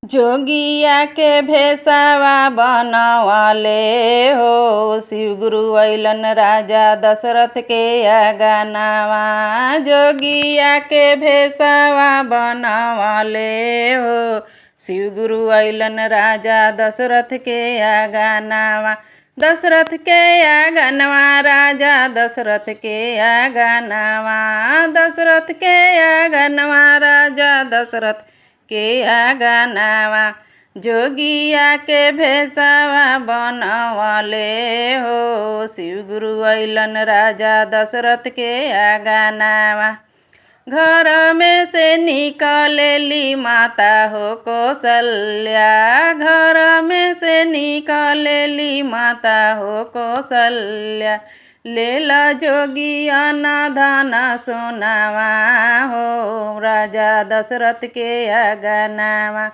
जोगिया के भेषवा बनवले हो, शिव गुरु अइलन राजा दशरथ के आंगनवा। जोगिया के भेषवा बनवले हो, शिव गुरु अइलन राजा दशरथ के आंगनवा। दशरथ के आंगनवा राजा दशरथ के आंगनवा। दशरथ के आंगनवा राजा दशरथ के आंगनवा। जोगिया के भेषवा बनवले हो, शिव गुरु अइलन राजा दशरथ के आंगनवा। घर में से निकलेली माता हो कौशल्या। घर में से निकलेली माता हो कौशल्या। लेल जोगी अन्न धन सोनावा हो, राजा दशरथ के आंगनवा।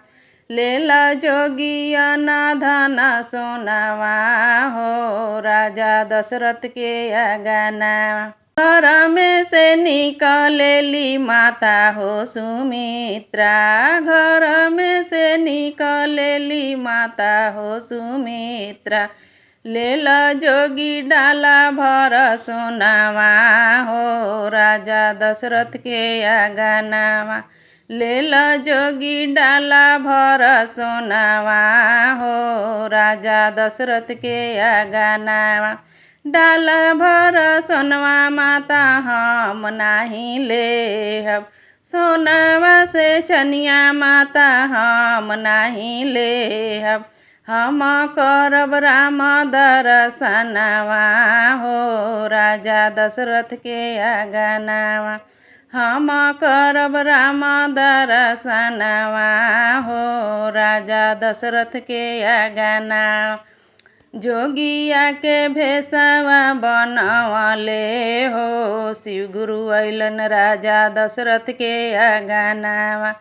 लेल जोगी अन्न धन सोनावा हो, राजा दशरथ के आंगनवा। घर में से निकलेली माता हो सुमित्रा। घर में से निकलेली माता हो सुमित्रा। लेल जोगी डाला भर सोनावा हो, राजा दशरथ के आंगनवा। लेल जोगी डाला भर सोनावा हो, राजा दशरथ के आंगनवा। डाला भर सोनवा माता हम नाही लेहब। सोनावा से चनिया माता हम नाही लेहब। हम करब राम दर्शनवा हो, राजा दशरथ के आंगनवा। हम करब राम दर्शनवा हो, राजा दशरथ के आंगनवा। जोगिया के भेषवा बनवले हो, शिव गुरु अइलन राजा दशरथ के आंगनवा।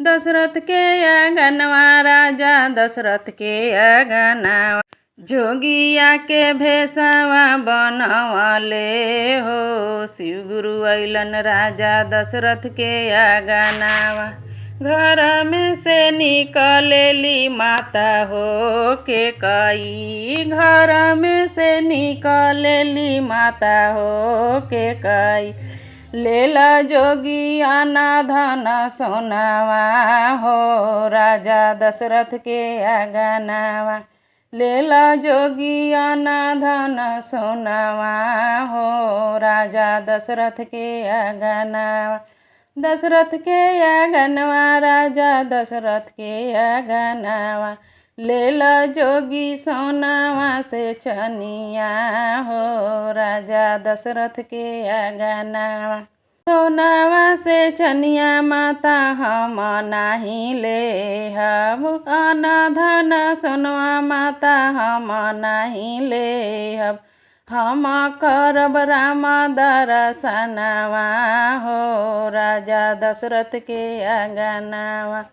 दशरथ के आंगनवा राजा दशरथ के आंगनवा। जोगिया के भेषवा बनवले हो, शिव गुरु अइलन राजा दशरथ के आंगनवा। घर में से निकलेली माता हो केकई। घर में से निकलेली माता हो केकई। लेल जोगी अन्न धन सोनावा हो, राजा दशरथ के आंगनवा। लेल जोगी अन्न धन सोनावा हो, राजा दशरथ के आंगनवा। दशरथ के आंगनवा राजा दशरथ के आंगनवा। लेल जोगी सोनावा से चनिया हो, राजा दशरथ के आंगनवा। सोनावा से चनिया माता हम नाही लेहब। अन्न धन सोनवा माता हम नाही लेहब। हम करब राम दर्शनवा हो, राजा दशरथ के आंगनवा।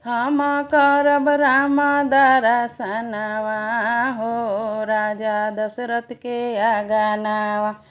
हम करब राम दर्शनवा हो, राजा दशरथ के आंगनवा।